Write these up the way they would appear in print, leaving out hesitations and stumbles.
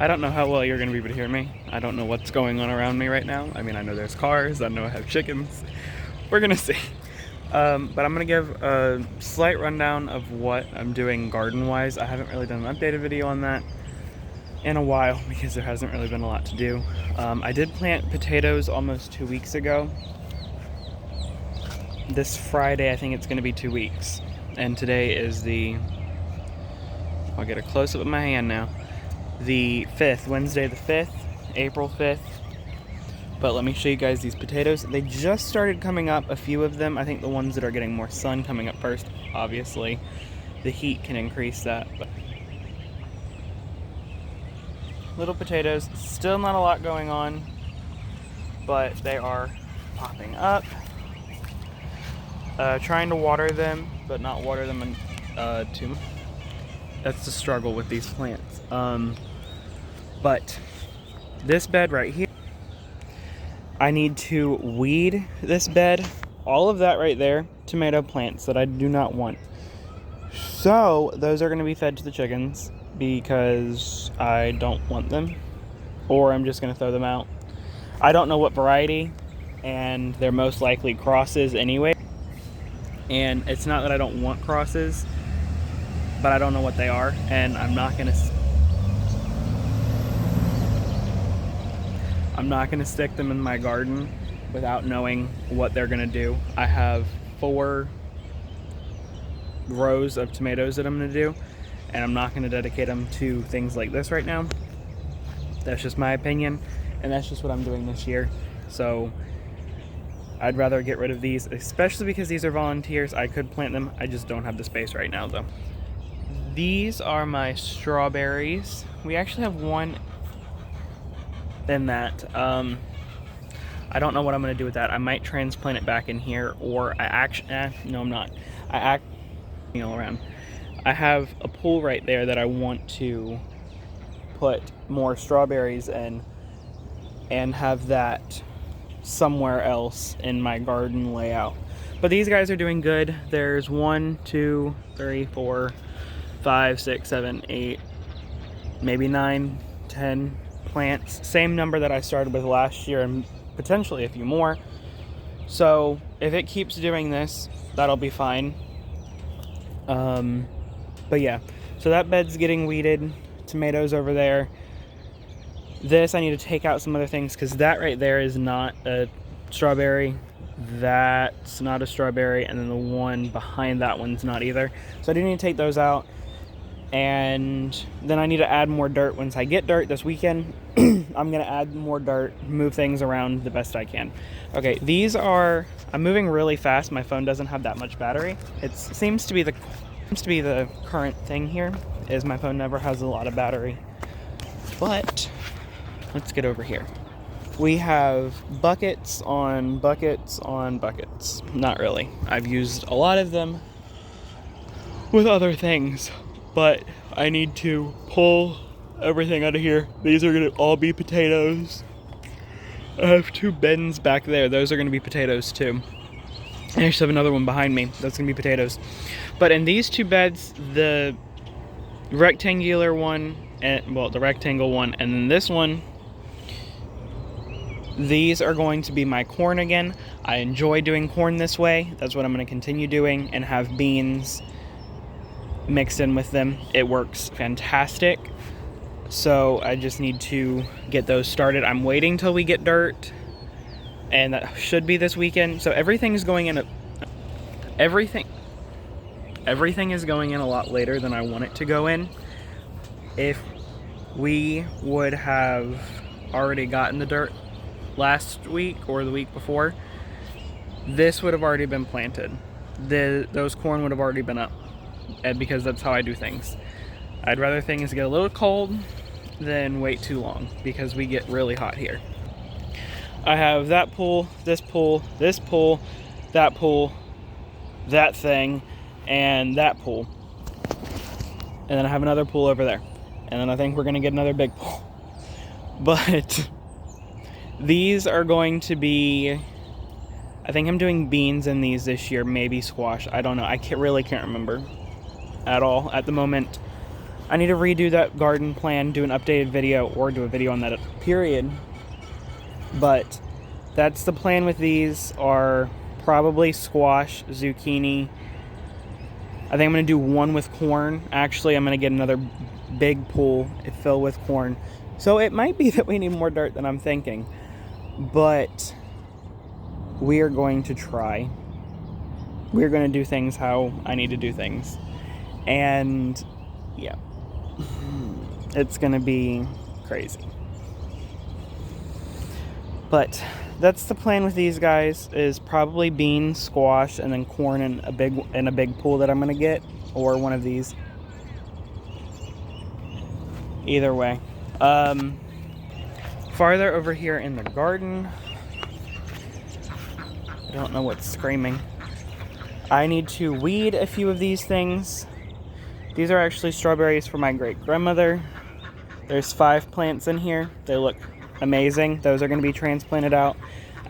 I don't know how well you're going to be able to hear me. I don't know what's going on around me right now. I mean, I know there's cars. I know I have chickens. We're going to see. But I'm going to give a slight rundown of what I'm doing garden-wise. I haven't really done an updated video on that in a while because there hasn't really been a lot to do. I did plant potatoes almost 2 weeks ago. This Friday, I think it's going to be 2 weeks. And today is I'll get a close-up of my hand now. The 5th, Wednesday the 5th, April 5th. But let me show you guys these potatoes. They just started coming up, a few of them. I think the ones that are getting more sun coming up first. Obviously, the heat can increase that. But little potatoes, still not a lot going on, but they are popping up. Trying to water them, but not water them too much. That's the struggle with these plants. But this bed right here, I need to weed this bed. All of that right there, tomato plants that I do not want. So those are going to be fed to the chickens because I don't want them, or I'm just going to throw them out. I don't know what variety, and they're most likely crosses anyway. And it's not that I don't want crosses, but I don't know what they are, and I'm not gonna stick them in my garden without knowing what they're gonna do. I have 4 rows of tomatoes that I'm gonna do, and I'm not gonna dedicate them to things like this right now. That's just my opinion, and that's just what I'm doing this year. So I'd rather get rid of these, especially because these are volunteers. I could plant them, I just don't have the space right now though. These are my strawberries. We actually have one in that. I don't know what I'm gonna do with that. I might transplant it back in here, or no, I'm not. Around. I have a pool right there that I want to put more strawberries in and have that somewhere else in my garden layout. But these guys are doing good. There's 1, 2, 3, 4, 5, 6, 7, 8, maybe 9, 10 plants. Same number that I started with last year, and potentially a few more. So if it keeps doing this, that'll be fine. But yeah, so that bed's getting weeded. Tomatoes over there. This, I need to take out some other things because that right there is not a strawberry. That's not a strawberry, and then the one behind that one's not either. So I do need to take those out. And then I need to add more dirt. Once I get dirt this weekend, I'm gonna add more dirt, move things around the best I can. Okay, these are, I'm moving really fast. My phone doesn't have that much battery. It seems to be the current thing here, is my phone never has a lot of battery. But let's get over here. We have buckets on buckets on buckets. Not really. I've used a lot of them with other things, but I need to pull everything out of here. These are gonna all be potatoes. I have 2 bins back there. Those are gonna be potatoes too. I actually have another one behind me. That's gonna be potatoes. But in these 2 beds, the rectangular one, the rectangle one, and then this one, these are going to be my corn again. I enjoy doing corn this way. That's what I'm gonna continue doing, and have beans mixed in with them. It works fantastic. So I just need to get those started. I'm waiting till we get dirt, and that should be this weekend. So everything is going in everything is going in a lot later than I want it to go in. If we would have already gotten the dirt last week or the week before, this would have already been planted. Those corn would have already been up. And because that's how I do things. I'd rather things get a little cold than wait too long, because we get really hot here. I have that pool, this pool, this pool, that pool, that thing, and that pool. And then I have another pool over there. And then I think we're gonna get another big pool. But these are going to be, I think I'm doing beans in these this year, maybe squash. I don't know. I really can't remember at all at the moment. I need to redo that garden plan, do an updated video, or do a video on that period. But that's the plan with these. Are probably squash, zucchini. I think I'm going to do one with corn. Actually, I'm going to get another big pool filled with corn. So it might be that we need more dirt than I'm thinking. But we are going to try. We're going to do things how I need to do things. And yeah, it's going to be crazy. But that's the plan with these guys, is probably beans, squash, and then corn in a big pool that I'm going to get, or one of these. Either way. Farther over here in the garden, I don't know what's screaming. I need to weed a few of these things. These are actually strawberries for my great-grandmother. There's 5 plants in here. They look amazing. Those are going to be transplanted out.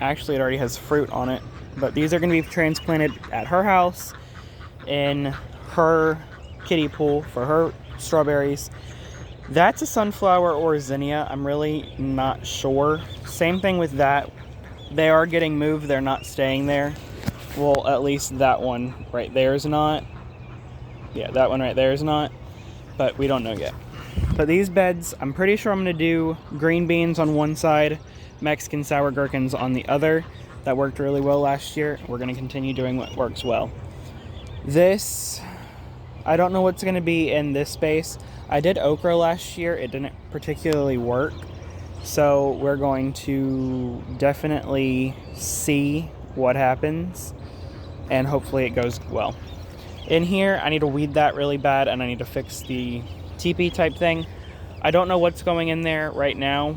Actually, it already has fruit on it. But these are going to be transplanted at her house in her kiddie pool for her strawberries. That's a sunflower or a zinnia. I'm really not sure. Same thing with that. They are getting moved. They're not staying there. Well, at least that one right there is not. Yeah, that one right there is not. But we don't know yet. But these beds, I'm pretty sure I'm going to do green beans on one side, Mexican sour gherkins on the other. That worked really well last year. We're going to continue doing what works well. This, I don't know what's going to be in this space. I did okra last year. It didn't particularly work. So we're going to definitely see what happens. And hopefully it goes well. In here, I need to weed that really bad, and I need to fix the teepee type thing. I don't know what's going in there right now.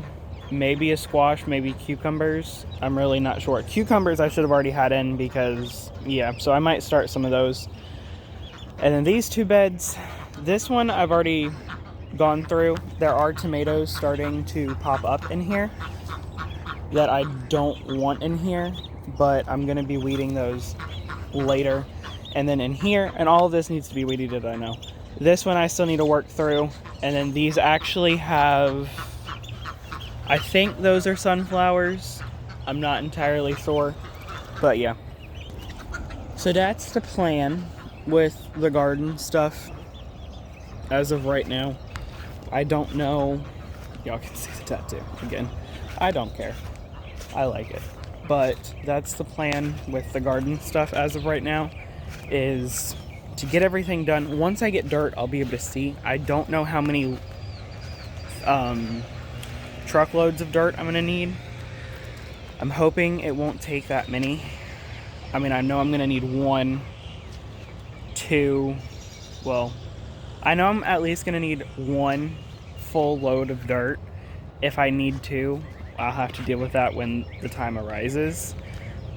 Maybe a squash, maybe cucumbers. I'm really not sure. Cucumbers I should have already had in because, yeah, so I might start some of those. And then these 2 beds, this one I've already gone through. There are tomatoes starting to pop up in here that I don't want in here, but I'm going to be weeding those later. And then in here, and all of this needs to be weeded, I know. This one I still need to work through. And then these actually have, I think those are sunflowers. I'm not entirely sure, but yeah. So that's the plan with the garden stuff as of right now. I don't know. Y'all can see the tattoo again. I don't care. I like it. But that's the plan with the garden stuff as of right now, is to get everything done. Once I get dirt, I'll be able to see. I don't know how many truckloads of dirt I'm going to need. I'm hoping it won't take that many. I mean, I know I'm going to need 1, 2, well, I know I'm at least going to need 1 full load of dirt. If I need 2, I'll have to deal with that when the time arises.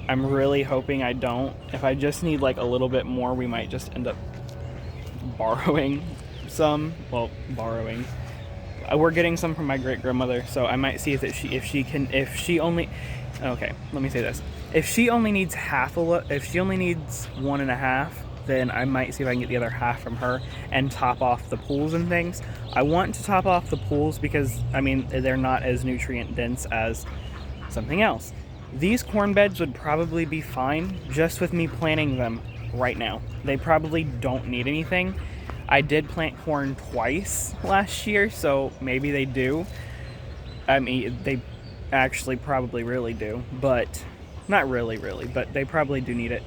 I'm really hoping I don't. If I just need like a little bit more, we might just end up borrowing some. Well, borrowing. We're getting some from my great-grandmother, so I might see if she only, okay, let me say this. If she only needs if she only needs 1.5, then I might see if I can get the other half from her and top off the pools and things. I want to top off the pools because, I mean, they're not as nutrient dense as something else. These corn beds would probably be fine just with me planting them right now. They probably don't need anything. I did plant corn twice last year, so maybe they do. I mean, they actually probably really do, but not really, but they probably do need it.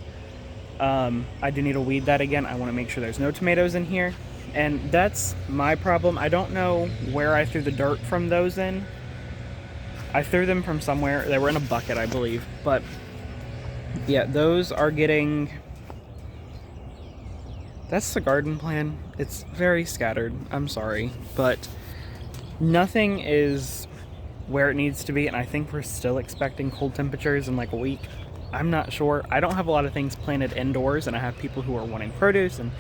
I do need to weed that again. I want to make sure there's no tomatoes in here, and that's my problem. I don't know where I threw the dirt from those in. I threw them from somewhere. They were in a bucket, I believe. But yeah, those are getting... That's the garden plan. It's very scattered. I'm sorry. But nothing is where it needs to be. And I think we're still expecting cold temperatures in like a week. I'm not sure. I don't have a lot of things planted indoors. And I have people who are wanting produce and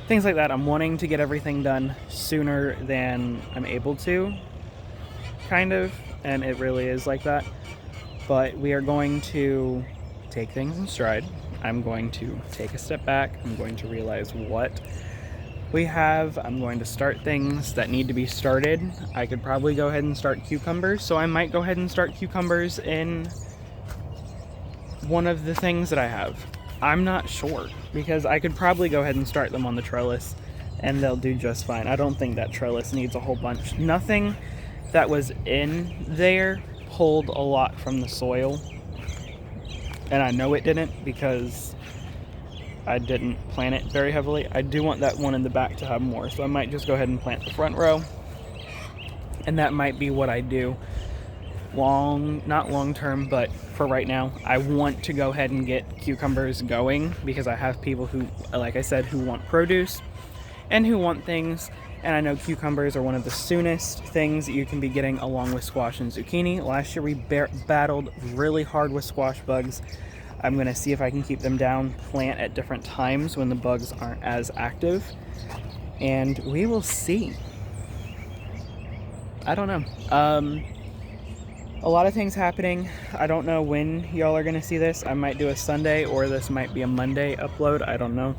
things like that. I'm wanting to get everything done sooner than I'm able to. Kind of. And it really is like that. But we are going to take things in stride. I'm going to take a step back. I'm going to realize what I'm going to start things that need to be started. I could probably go ahead and start cucumbers, so I might go ahead and start cucumbers in one of the things that I have. I'm not sure, because I could probably go ahead and start them on the trellis and they'll do just fine. I don't think that trellis needs a whole bunch. Nothing that was in there pulled a lot from the soil, and I know it didn't because I didn't plant it very heavily. I do want that one in the back to have more, so I might just go ahead and plant the front row, and that might be what I do not long term, but for right now. I want to go ahead and get cucumbers going because I have people who, like I said, who want produce and who want things, and I know cucumbers are one of the soonest things that you can be getting along with squash and zucchini. Last year we battled really hard with squash bugs. I'm going to see if I can keep them down, plant at different times when the bugs aren't as active, and we will see. I don't know. A lot of things happening. I don't know when y'all are going to see this. I might do a Sunday, or this might be a Monday upload. I don't know.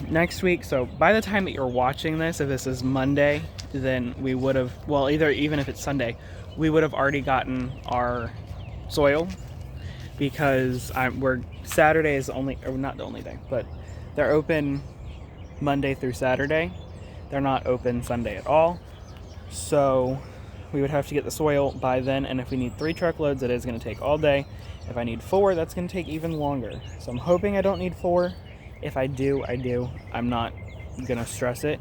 Next week, so by the time that you're watching this, if this is Monday, then we would have, well, even if it's Sunday, we would have already gotten our soil, because Saturday is not the only day, but they're open Monday through Saturday. They're not open Sunday at all. So we would have to get the soil by then, and if we need 3 truckloads, it is going to take all day. If I need 4, that's going to take even longer. So I'm hoping I don't need 4. If I do, I do. I'm not going to stress it.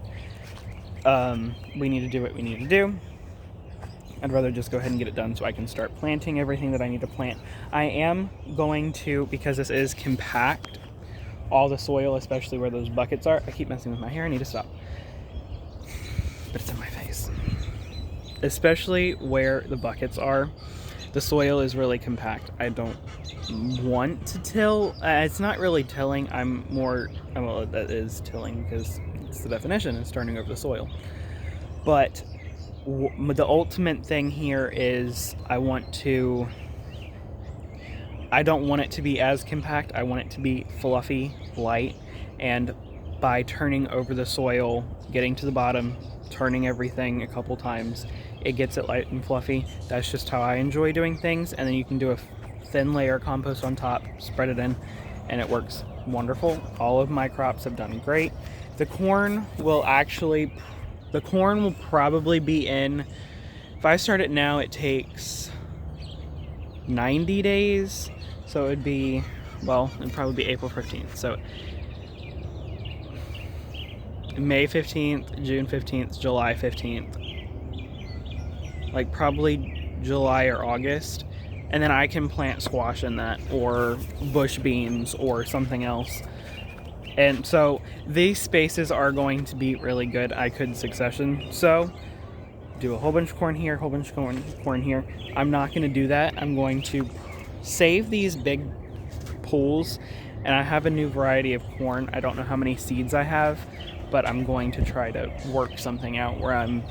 We need to do what we need to do. I'd rather just go ahead and get it done so I can start planting everything that I need to plant. I am going to, because this is compact, all the soil, especially where those buckets are. I keep messing with my hair. I need to stop. But it's in my face. Especially where the buckets are, the soil is really compact. I don't want to till. It's not really tilling. Well, that is tilling because it's the definition. It's turning over the soil. But the ultimate thing here is I don't want it to be as compact. I want it to be fluffy, light, and by turning over the soil, getting to the bottom, turning everything a couple times, it gets it light and fluffy. That's just how I enjoy doing things. And then you can do a thin layer of compost on top, spread it in, and it works wonderful. All of my crops have done great. The corn will probably be in, if I start it now, it takes 90 days. So it'd probably be April 15th. So May 15th, June 15th, July 15th. Like probably July or August, and then I can plant squash in that, or bush beans, or something else. And so these spaces are going to be really good. I could succession so do a whole bunch of corn here, a whole bunch of corn here. I'm not going to do that. I'm going to save these big pools, and I have a new variety of corn. I don't know how many seeds I have, but I'm going to try to work something out where I'm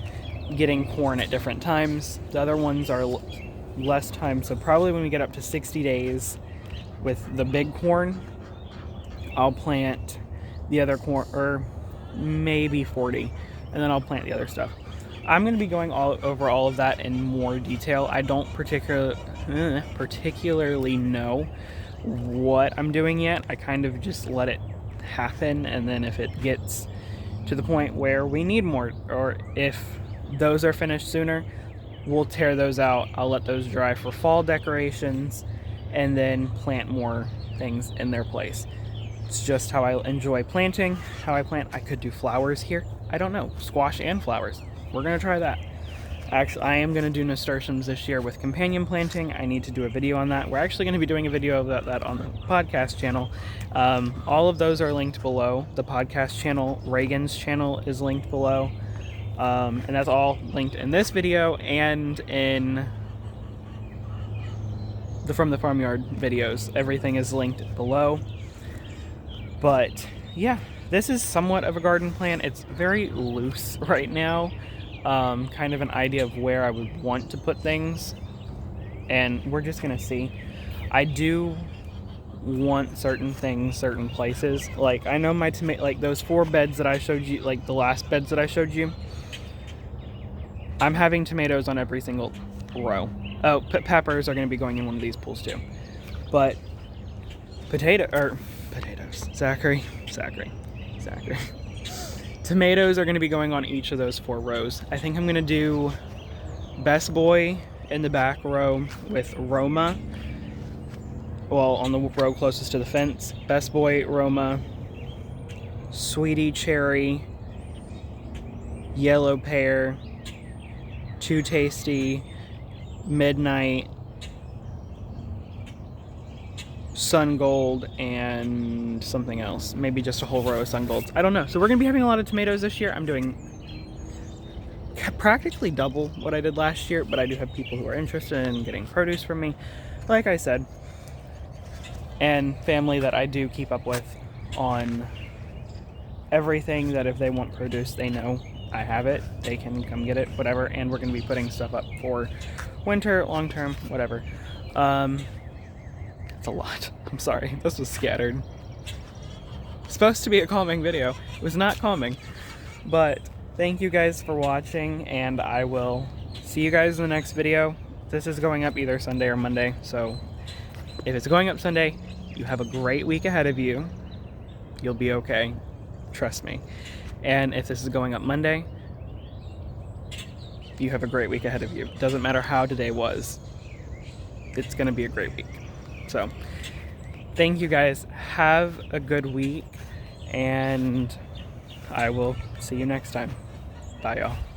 getting corn at different times. The other ones are less time, so probably when we get up to 60 days with the big corn, I'll plant the other corn, or maybe 40, and then I'll plant the other stuff. I'm going to be going over all of that in more detail. I don't particularly know what I'm doing yet. I kind of just let it happen, and then if it gets to the point where we need more, or if those are finished sooner, we'll tear those out. I'll let those dry for fall decorations, and then plant more things in their place. It's just how I enjoy planting, how I plant. I could do flowers here. I don't know, squash and flowers. We're gonna try that. Actually, I am gonna do nasturtiums this year with companion planting. I need to do a video on that. We're actually gonna be doing a video about that on the podcast channel. All of those are linked below. The podcast channel, Reagans Channel, is linked below. And that's all linked in this video and in the From the Farmyard videos. Everything is linked below. But yeah, this is somewhat of a garden plan. It's very loose right now. Kind of an idea of where I would want to put things, and we're just gonna see. I do want certain things certain places. Like, I know my tomato, like those 4 beds that I showed you, like the last beds that I showed you, I'm having tomatoes on every single row. Oh, peppers are going to be going in one of these pools too. But potatoes, Zachary. Tomatoes are going to be going on each of those 4 rows. I think I'm going to do Best Boy in the back row with Roma. Well, on the row closest to the fence. Best Boy, Roma, Sweetie, Cherry, Yellow Pear, Too Tasty, Midnight, Sun Gold, and something else. Maybe just a whole row of Sun Golds. I don't know. So we're going to be having a lot of tomatoes this year. I'm doing practically double what I did last year, but I do have people who are interested in getting produce from me, like I said, and family that I do keep up with on everything, that if they want produce, they know I have it. They can come get it, whatever, and we're going to be putting stuff up for winter, long term, whatever. It's a lot. I'm sorry. This was scattered. It's supposed to be a calming video. It was not calming. But thank you guys for watching, and I will see you guys in the next video. This is going up either Sunday or Monday, so if it's going up Sunday, you have a great week ahead of you. You'll be okay. Trust me. And if this is going up Monday, you have a great week ahead of you. Doesn't matter how today was. It's going to be a great week. So, thank you guys. Have a good week, and I will see you next time. Bye, y'all.